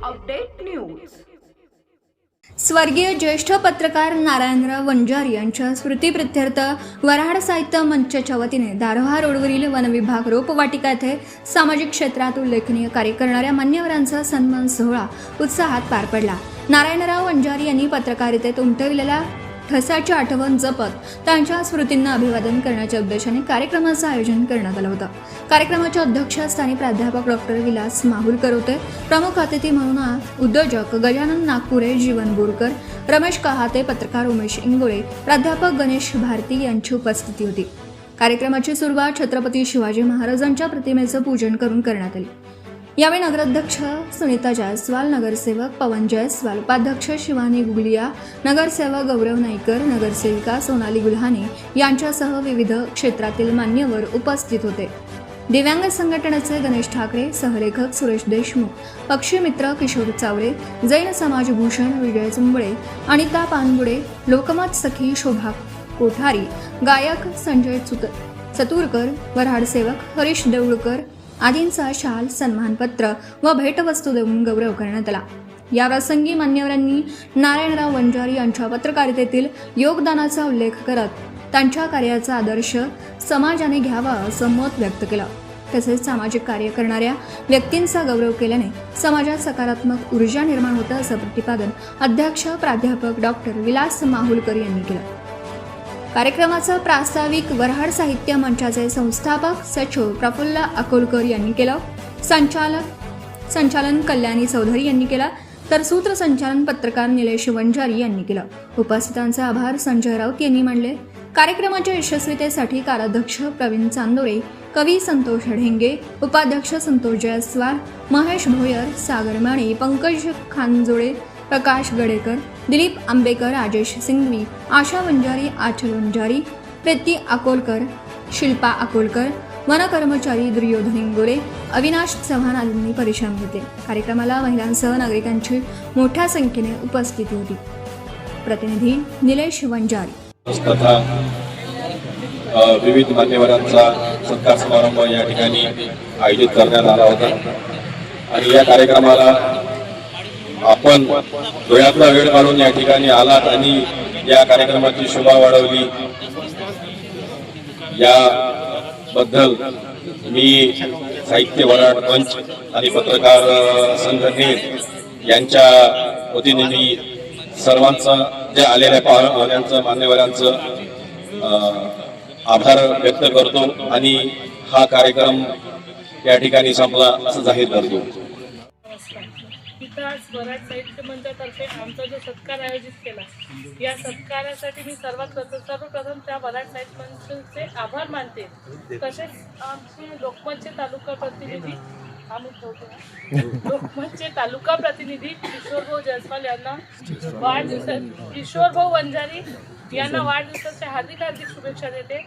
Update news. स्वर्गीय ज्येष्ठ पत्रकार नारायणराव वंजारी यांच्या स्मृतिप्रित्यर्थ वऱ्हाड साहित्य मंचाच्या वतीने दारोहा रोडवरील वनविभाग रोपवाटिका येथे सामाजिक क्षेत्रात उल्लेखनीय कार्य करणाऱ्या मान्यवरांचा सन्मान सोहळा उत्साहात पार पडला। नारायणराव वंजारी यांनी पत्रकारितेत उमटविलेल्या ठसाची आठवण जपत त्यांच्या स्मृतींना अभिवादन करण्याच्या उद्देशाने कार्यक्रमाचं आयोजन करण्यात आलं होतं। कार्यक्रमाच्या अध्यक्षस्थानी प्राध्यापक डॉक्टर विलास माहुलकर होते। प्रमुख अतिथी म्हणून उद्योजक गजानन नागपुरे, जीवन बोरकर, रमेश कहाते, पत्रकार उमेश इंगोळे, प्राध्यापक गणेश भारती यांची उपस्थिती होती। कार्यक्रमाची सुरुवात छत्रपती शिवाजी महाराजांच्या प्रतिमेचं पूजन करून करण्यात आली। यावेळी नगराध्यक्ष सुनीता जायस्वाल, नगरसेवक पवन जायस्वाल, उपाध्यक्ष शिवानी गुगलिया, नगरसेवक गौरव नाईकर, नगरसेविका सोनाली गुल्हाने यांच्यासह विविध क्षेत्रातील मान्यवर उपस्थित होते। दिव्यांग संघटनेचे गणेश ठाकरे, सहलेखक सुरेश देशमुख, पक्षीमित्र किशोर चावरे, जैन समाजभूषण विजय चुंबळे, अनिता पानगुडे, लोकमत सखी शोभा कोठारी, गायक संजय चतुरकर, वऱ्हाड सेवक हरीश देऊळकर आदींचा शाल, सन्मानपत्र व भेटवस्तू देऊन गौरव करण्यात आला। या प्रसंगी मान्यवरांनी नारायणराव वंजारी यांच्या पत्रकारितेतील योगदानाचा उल्लेख करत त्यांच्या कार्याचा आदर्श समाजाने घ्यावा असं मत व्यक्त केलं। तसेच सामाजिक कार्य करणाऱ्या व्यक्तींचा गौरव केल्याने समाजात सकारात्मक ऊर्जा निर्माण होतं असं प्रतिपादन अध्यक्ष प्राध्यापक डॉक्टर विलास माहुलकर यांनी केलं। कार्यक्रमाचा प्रास्ताविक वऱ्हाड साहित्य मंचाचे संस्थापक सचिव प्रफुल्ल अकोलकर यांनी केलं। संचालन कल्याणी चौधरी यांनी केला, तर सूत्रसंचालन पत्रकार निलेश वंजारी यांनी केलं। उपस्थितांचे आभार संजय राऊत यांनी मानले। कार्यक्रमाच्या यशस्वीतेसाठी कार्याध्यक्ष प्रवीण चांदोरे, कवी संतोष ढेंगे, उपाध्यक्ष संतोष जयस्वाल, महेश भोयर, सागर माने, पंकज खानजोळे, प्रकाश गडेकर, दिलीप आंबेकर, राजेश सिंघवी, आशा वंजारी, आचल वंजारी, प्रीती अकोलकर, शिल्पा अकोलकर, वन कर्मचारी दुर्योधन इंगोले, अविनाश चव्हाण आदींनी परिश्रम घेतले। कार्यक्रमाला महिलांसह नागरिकांची मोठ्या संख्येने उपस्थिती होती। प्रतिनिधी निलेश वंजारी। तथा विविध मान्यवरांचा सत्कार समारंभ या ठिकाणी आयोजित करण्यात आला होता आणि या कार्यक्रमाला आपण वेळातला वेळ काढून या ठिकाणी आलात आणि या कार्यक्रमाची शोभा वाढवली याबद्दल मी साहित्य वऱ्हाड मंच आणि पत्रकार संघटने यांच्या वतीने मी सर्वांचं जे आलेल्या पाहुण्यांचं मान्यवरांचं आभार व्यक्त करतो आणि हा कार्यक्रम या ठिकाणी संपला असं जाहीर करतो। वऱ्हाड साहित्य मंचातर्फे आमचा जो सत्कार आयोजित केला, या सत्कारासाठी मी सर्वप्रथम त्या वऱ्हाड साहित्य मंचाचे आभार मानते। तसेच आमचे लोकमतचे तालुका प्रतिनिधी किशोरभाऊ जयस्वाल यांना किशोरभाऊ वंजारी यांना वाढदिवसाच्या हार्दिक शुभेच्छा देते।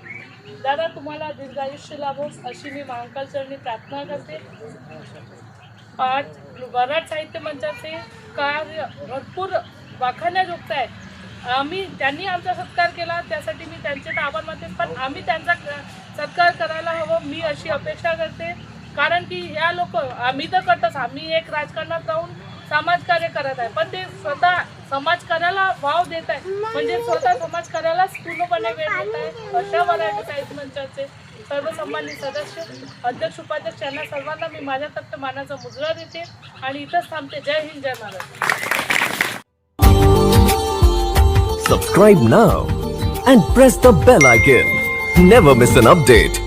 दादा, तुम्हाला दीर्घायुष्य लाभो अशी मी महाकाल चरणी प्रार्थना करते। आज वऱ्हाड साहित्य मंचाचे कार्य भरपूर वाखाणण्याजोगतं आहे। त्यांनी आमचा सत्कार केला, त्यासाठी मी त्यांचे आभार मानते, पण आम्ही त्यांचा सत्कार करायला हवं मी अशी अपेक्षा करते। कारण की या लोक आम्ही तर करतोच, आम्ही एक राजकारणात राहून समाजकार्य करत आहे, पण ते स्वतः समाजकार्याला वाव देत आहे, म्हणजे स्वतः समाजकार्याला पूर्णपणे वेळ देत आहे। अशा वऱ्हाड साहित्य मंचाचे सर्व सन्मानित सदस्य, अध्यक्ष, उपाध्यक्ष यांना सर्वांना मी माझ्यातर्फे मानाचा मुजरा देते आणि इथंच थांबते। जय हिंद, जय Maharashtra. Subscribe now and press the bell icon. Never miss an update.